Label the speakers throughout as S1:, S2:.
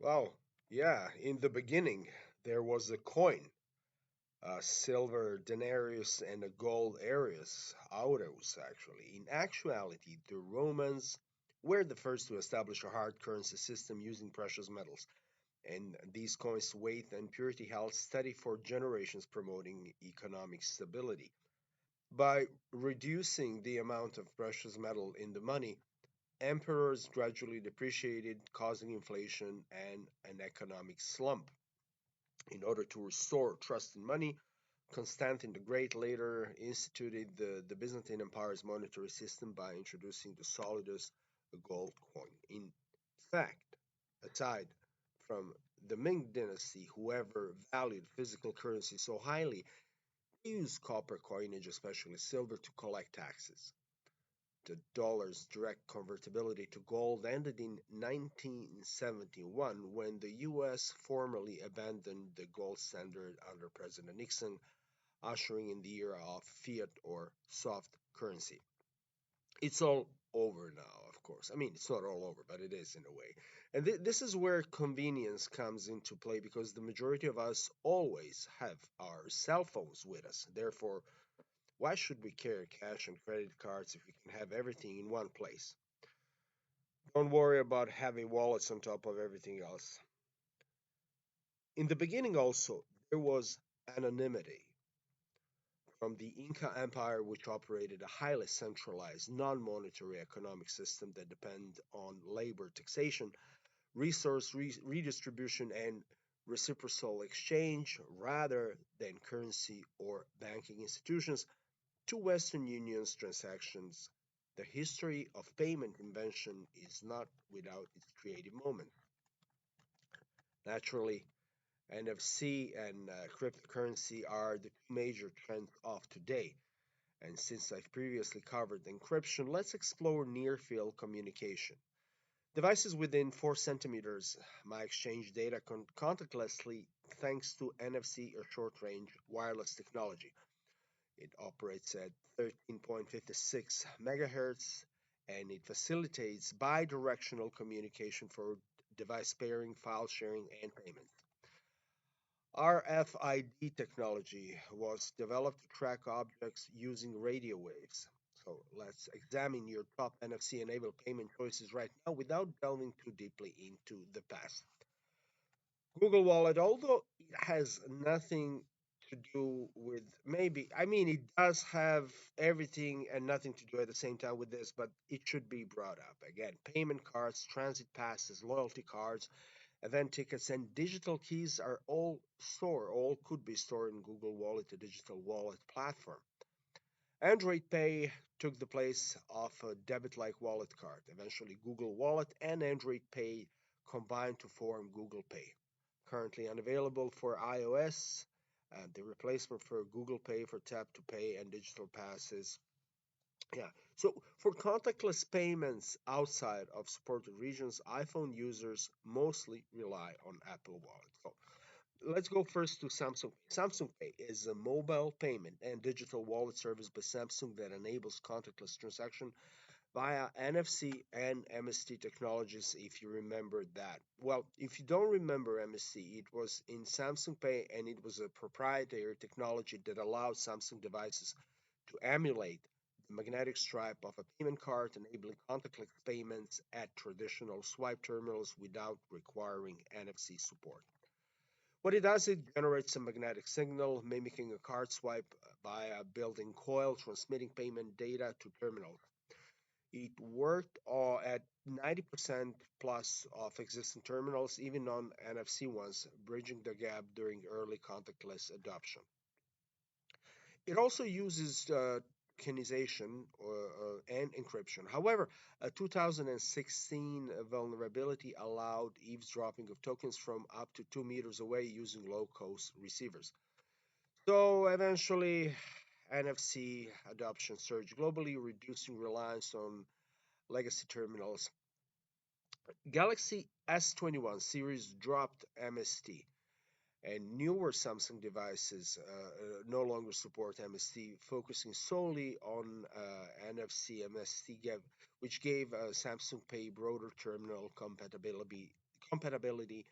S1: Well, yeah, in the beginning, there was a coin, a silver denarius and a gold Arius autos, actually. In actuality, the Romans were the first to establish a hard currency system using precious metals, and these coins' weight and purity held steady for generations, promoting economic stability. By reducing the amount of precious metal in the money, emperors gradually depreciated, causing inflation and an economic slump. In order to restore trust in money, Constantine the Great later instituted the Byzantine Empire's monetary system by introducing the solidus, a gold coin. In fact, aside from the Ming dynasty, whoever valued physical currency so highly, they used copper coinage, especially silver, to collect taxes. The dollar's direct convertibility to gold ended in 1971 when the US formally abandoned the gold standard under President Nixon, ushering in the era of fiat or soft currency. It's all over now, of course. I mean, it's not all over, but it is in a way. And this is where convenience comes into play because the majority of us always have our cell phones with us. Therefore, why should we carry cash and credit cards if we can have everything in one place? Don't worry about having wallets on top of everything else. In the beginning, also, there was anonymity from the Inca Empire, which operated a highly centralized, non monetary economic system that depended on labor taxation, resource redistribution, and reciprocal exchange rather than currency or banking institutions, to Western Union's transactions. The history of payment invention is not without its creative moment. Naturally, NFC and cryptocurrency are the two major trends of today. And since I've previously covered encryption, let's explore near field communication. Devices within 4 centimeters might exchange data contactlessly thanks to NFC or short range wireless technology. It operates at 13.56 megahertz and it facilitates bidirectional communication for device pairing, file sharing, and payment. RFID technology was developed to track objects using radio waves. So let's examine your top NFC enabled payment choices right now without delving too deeply into the past. Google Wallet, although it has nothing to do with maybe, I mean, it does have everything and nothing to do at the same time with this, but it should be brought up. Again, payment cards, transit passes, loyalty cards, event tickets, and digital keys are all could be stored in Google Wallet, a digital wallet platform. Android Pay took the place of a debit-like wallet card. Eventually, Google Wallet and Android Pay combined to form Google Pay. Currently unavailable for iOS, the replacement for Google Pay for tap to pay and digital passes. Yeah. So for contactless payments outside of supported regions, iPhone users mostly rely on Apple Wallet. So let's go first to Samsung Pay. Samsung Pay is a mobile payment and digital wallet service by Samsung that enables contactless transaction via NFC and MST technologies, if you remember that. Well, if you don't remember MST, it was in Samsung Pay and it was a proprietary technology that allowed Samsung devices to emulate the magnetic stripe of a payment card, enabling contactless payments at traditional swipe terminals without requiring NFC support. What it does, it generates a magnetic signal mimicking a card swipe by a built-in coil transmitting payment data to terminals. It worked at 90% plus of existing terminals, even on NFC ones, bridging the gap during early contactless adoption. It also uses tokenization and encryption. However, a 2016 vulnerability allowed eavesdropping of tokens from up to 2 meters away using low cost receivers. So eventually, NFC adoption surged globally, reducing reliance on legacy terminals. Galaxy S21 series dropped MST, and newer Samsung devices no longer support MST, focusing solely on NFC. MST which gave Samsung Pay broader terminal compatibility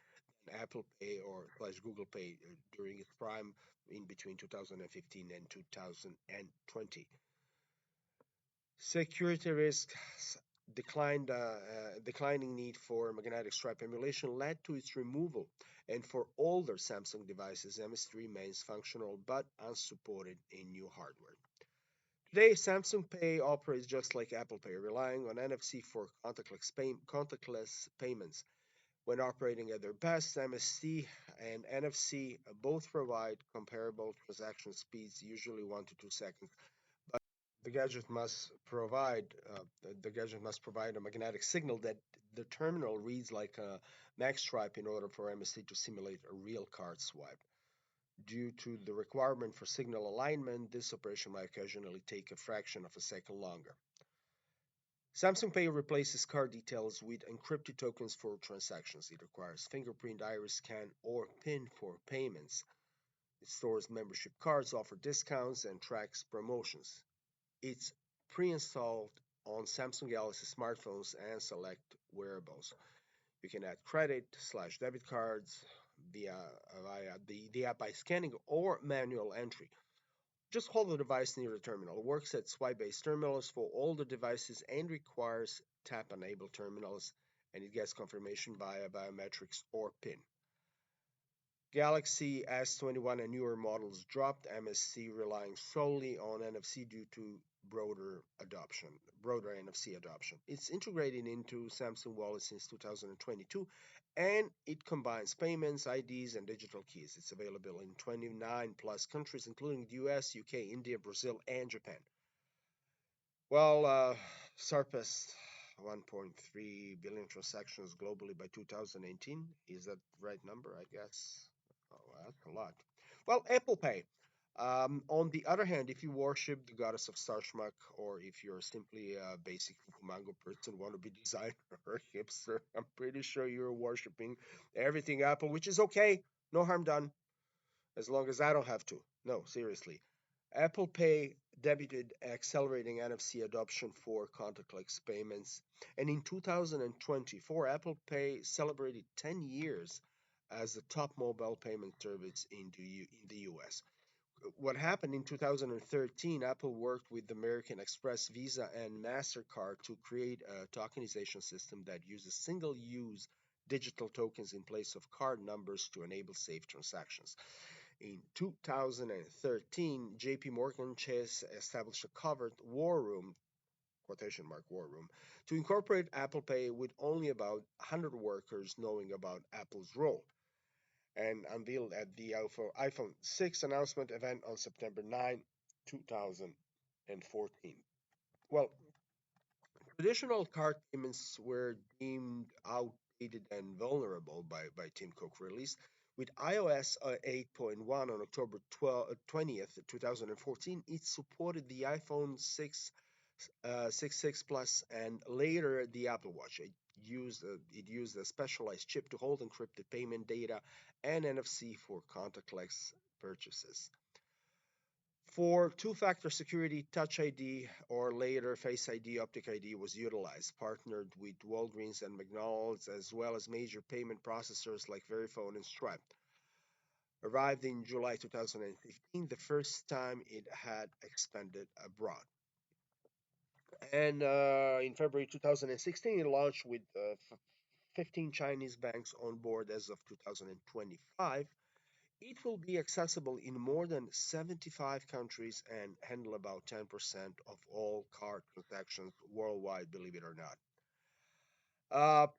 S1: than Apple Pay or slash Google Pay during its prime in between 2015 and 2020. Security risks declining need for magnetic stripe emulation led to its removal, and for older Samsung devices, MST remains functional but unsupported in new hardware. Today, Samsung Pay operates just like Apple Pay, relying on NFC for contactless payments. When operating at their best, MST and NFC both provide comparable transaction speeds, usually 1 to 2 seconds. The gadget must provide the gadget must provide a magnetic signal that the terminal reads like a mag stripe in order for MST to simulate a real card swipe. Due to the requirement for signal alignment, this operation might occasionally take a fraction of a second longer. Samsung Pay replaces card details with encrypted tokens for transactions. It requires fingerprint, iris scan, or PIN for payments. It stores membership cards, offers discounts, and tracks promotions. It's pre-installed on Samsung Galaxy smartphones and select wearables. You can add credit/debit cards via the app by scanning or manual entry. Just hold the device near the terminal. It works at swipe-based terminals for older devices and requires tap-enabled terminals, and it gets confirmation via biometrics or PIN. Galaxy S21 and newer models dropped MSC, relying solely on NFC due to broader NFC adoption. It's integrated into Samsung Wallet since 2022, and it combines payments, IDs, and digital keys. It's available in 29 plus countries, including the US, UK, India, Brazil, and Japan. Well, surpassed 1.3 billion transactions globally by 2018. Is that the right number? I guess. Oh, that's a lot. Well, Apple Pay. On the other hand, if you worship the goddess of Starshmuck, or if you're simply a basic Mango person, want to be designer or hipster, I'm pretty sure you're worshiping everything Apple, which is okay. No harm done, as long as I don't have to. No, seriously. Apple Pay debuted accelerating NFC adoption for contactless payments, and in 2024, Apple Pay celebrated 10 years as the top mobile payment service in the US. What happened in 2013, Apple worked with American Express, Visa, and MasterCard to create a tokenization system that uses single use digital tokens in place of card numbers to enable safe transactions. In 2013, JP Morgan Chase established a covered war room, quotation mark war room, to incorporate Apple Pay with only about 100 workers knowing about Apple's role, and unveiled at the iPhone 6 announcement event on September 9, 2014. Well, traditional card payments were deemed outdated and vulnerable by Tim Cook, released with iOS 8.1 on October 20th, 2014. It supported the iPhone 6 Plus, and later the Apple Watch. It used a specialized chip to hold encrypted payment data and NFC for contactless purchases. For two-factor security, Touch ID or later Face ID, Optic ID was utilized, partnered with Walgreens and McDonald's, as well as major payment processors like Verifone and Stripe. Arrived in July 2015, the first time it had expanded abroad. And in February 2016, it launched with 15 Chinese banks on board as of 2025. It will be accessible in more than 75 countries and handle about 10% of all card transactions worldwide, believe it or not.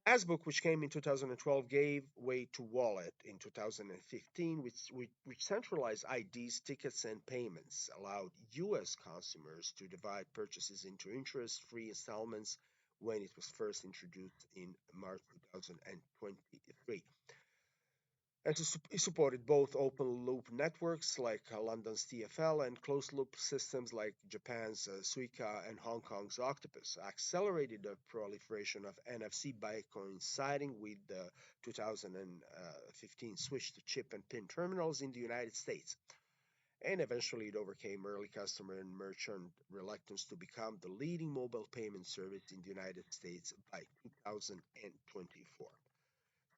S1: Passbook, which came in 2012, gave way to Wallet in 2015, which centralized IDs, tickets, and payments, allowed U.S. consumers to divide purchases into interest-free installments when it was first introduced in March 2023. And it supported both open-loop networks like London's TfL and closed-loop systems like Japan's Suica and Hong Kong's Octopus, accelerated the proliferation of NFC by coinciding with the 2015 switch to chip and PIN terminals in the United States. And eventually it overcame early customer and merchant reluctance to become the leading mobile payment service in the United States by 2024.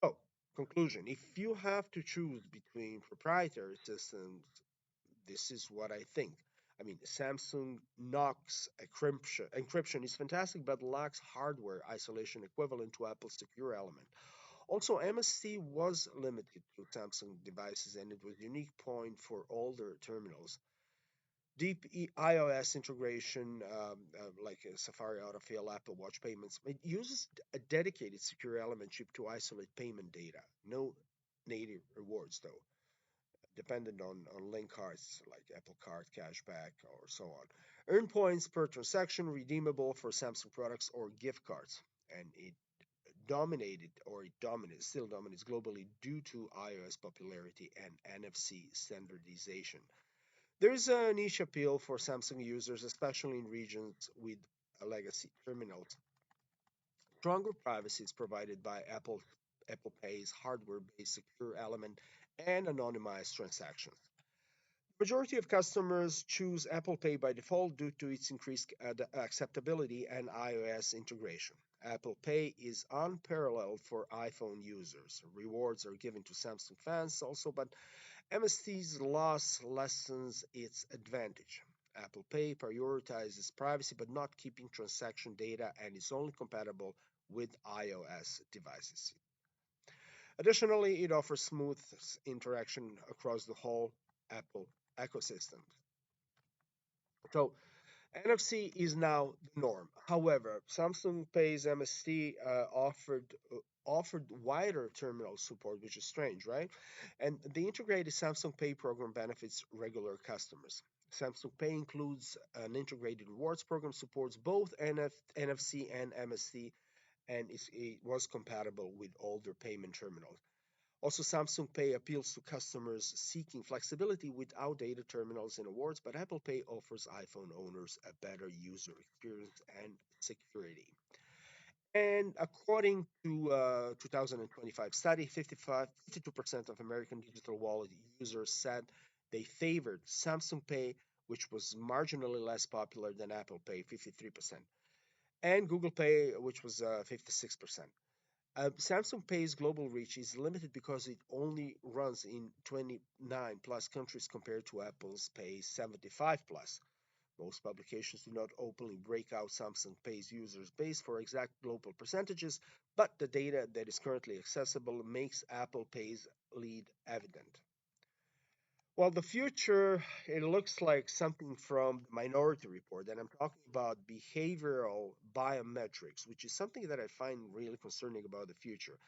S1: So, Conclusion: if you have to choose between proprietary systems, this is what I think. I mean, Samsung Knox encryption is fantastic, but lacks hardware isolation equivalent to Apple's secure element. Also, MSC was limited to Samsung devices, and it was a unique point for older terminals. Deep iOS integration, like Safari Autofill, Apple Watch payments, it uses a dedicated secure element chip to isolate payment data. No native rewards, though, dependent on link cards like Apple Card, cashback, or so on. Earn points per transaction, redeemable for Samsung products or gift cards. And still dominates globally due to iOS popularity and NFC standardization. There's a niche appeal for Samsung users, especially in regions with legacy terminals. Stronger privacy is provided by Apple Pay's hardware-based secure element and anonymized transactions. Majority of customers choose Apple Pay by default due to its increased acceptability and iOS integration. Apple Pay is unparalleled for iPhone users. Rewards are given to Samsung fans also, but MST's loss lessens its advantage. Apple Pay prioritizes privacy but not keeping transaction data and is only compatible with iOS devices. Additionally, it offers smooth interaction across the whole Apple ecosystem. So, NFC is now the norm. However, Samsung Pay's MST offered wider terminal support, which is strange, right? And the integrated Samsung Pay program benefits regular customers. Samsung Pay includes an integrated rewards program, supports both NFC and MST, and it was compatible with older payment terminals. Also, Samsung Pay appeals to customers seeking flexibility with outdated terminals and awards, but Apple Pay offers iPhone owners a better user experience and security. And according to a 2025 study, 52% of American digital wallet users said they favored Samsung Pay, which was marginally less popular than Apple Pay, 53%, and Google Pay, which was 56%. Samsung Pay's global reach is limited because it only runs in 29 plus countries compared to Apple's Pay 75 plus. Most publications do not openly break out Samsung Pay's users base for exact global percentages, but the data that is currently accessible makes Apple Pay's lead evident. Well, the future, it looks like something from the Minority Report, and I'm talking about behavioral biometrics, which is something that I find really concerning about the future.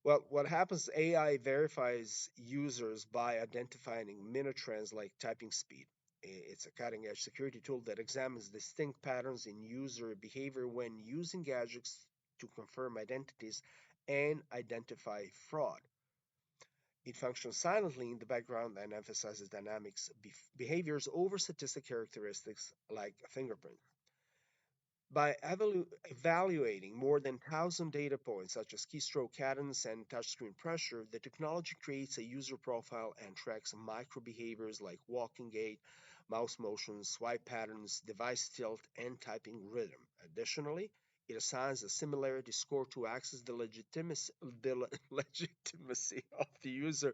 S1: Well, what happens, AI verifies users by identifying minor trends like typing speed. It's a cutting edge security tool that examines distinct patterns in user behavior when using gadgets to confirm identities and identify fraud. It functions silently in the background and emphasizes dynamics behaviors over statistic characteristics like fingerprints. By evaluating more than 1,000 data points, such as keystroke cadence and touchscreen pressure, the technology creates a user profile and tracks micro behaviors like walking gait, mouse motions, swipe patterns, device tilt, and typing rhythm. Additionally, it assigns a similarity score to access the legitimacy of the user,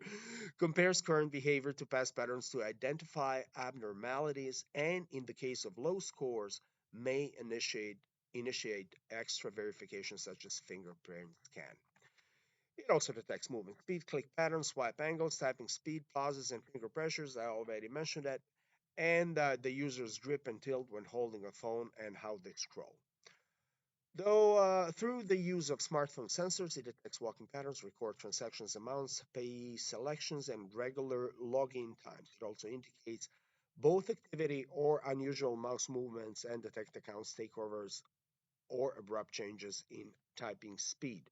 S1: compares current behavior to past patterns to identify abnormalities, and in the case of low scores, may initiate extra verification such as fingerprint scan. It also detects movement speed, click patterns, swipe angles, typing speed, pauses, and finger pressures. I already mentioned that. And the user's grip and tilt when holding a phone and how they scroll. Though through the use of smartphone sensors, it detects walking patterns, records transactions amounts, pay selections, and regular login times. It also indicates both activity or unusual mouse movements and detect accounts takeovers or abrupt changes in typing speed.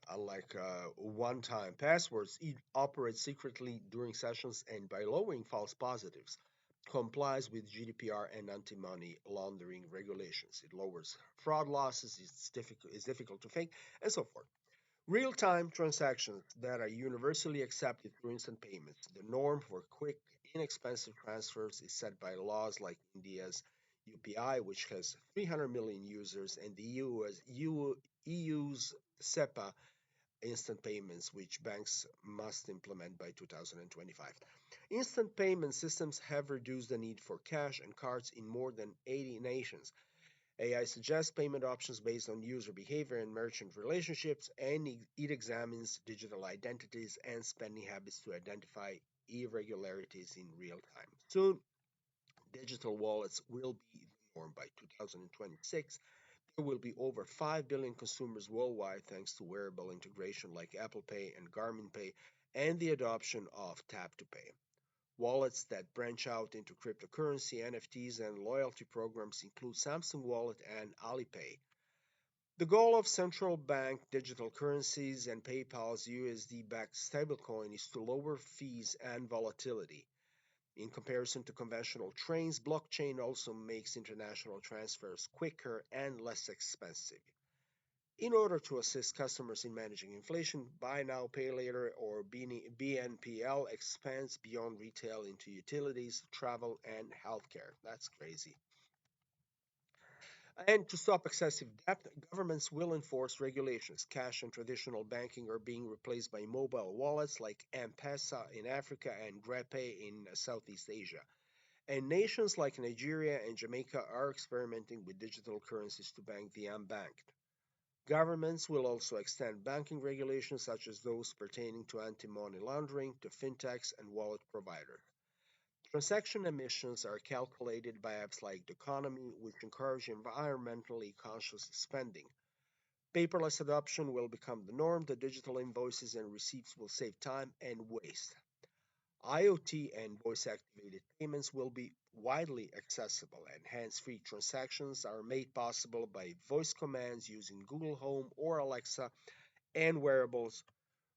S1: Unlike one-time passwords, it operates secretly during sessions and by lowering false positives, complies with GDPR and anti-money laundering regulations. It lowers fraud losses, it's difficult to fake, and so forth. Real-time transactions that are universally accepted through instant payments. The norm for quick, inexpensive transfers is set by laws like India's UPI, which has 300 million users, and the EU's SEPA instant payments, which banks must implement by 2025. Instant payment systems have reduced the need for cash and cards in more than 80 nations. AI suggests payment options based on user behavior and merchant relationships, and it examines digital identities and spending habits to identify irregularities in real time. Soon, digital wallets will be the norm by 2026. There will be over 5 billion consumers worldwide thanks to wearable integration like Apple Pay and Garmin Pay and the adoption of Tap to Pay. Wallets that branch out into cryptocurrency, NFTs, and loyalty programs include Samsung Wallet and Alipay. The goal of central bank digital currencies and PayPal's USD backed stablecoin is to lower fees and volatility. In comparison to conventional trains, blockchain also makes international transfers quicker and less expensive. In order to assist customers in managing inflation, buy now, pay later or BNPL expands beyond retail into utilities, travel, and healthcare. That's crazy. And to stop excessive debt, governments will enforce regulations. Cash and traditional banking are being replaced by mobile wallets like M-Pesa in Africa and GrabPay in Southeast Asia. And nations like Nigeria and Jamaica are experimenting with digital currencies to bank the unbanked. Governments will also extend banking regulations such as those pertaining to anti-money laundering to fintechs and wallet providers. Transaction emissions are calculated by apps like the economy, which encourage environmentally conscious spending. Paperless adoption will become the norm. The digital invoices and receipts will save time and waste. IoT and voice activated payments will be widely accessible, and hands free transactions are made possible by voice commands using Google Home or Alexa, and wearables,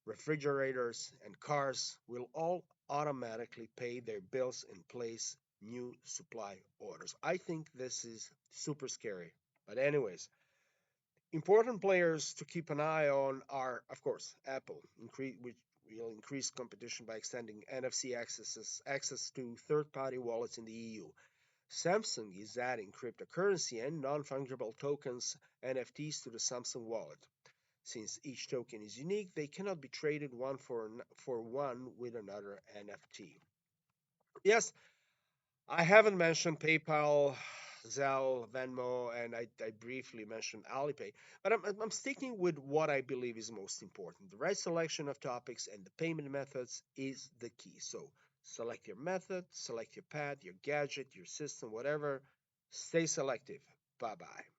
S1: refrigerators, and cars will all automatically pay their bills and place new supply orders. I think this is super scary. But, anyways, important players to keep an eye on are, of course, Apple, which will increase competition by extending NFC access to third-party wallets in the EU. Samsung is adding cryptocurrency and non-fungible tokens (NFTs) to the Samsung Wallet. Since each token is unique, they cannot be traded one for one with another NFT. Yes, I haven't mentioned PayPal, Zelle, Venmo, and I briefly mentioned Alipay, but I'm sticking with what I believe is most important. The right selection of topics and the payment methods is the key. So select your method, select your path, your gadget, your system, whatever. Stay selective. Bye bye.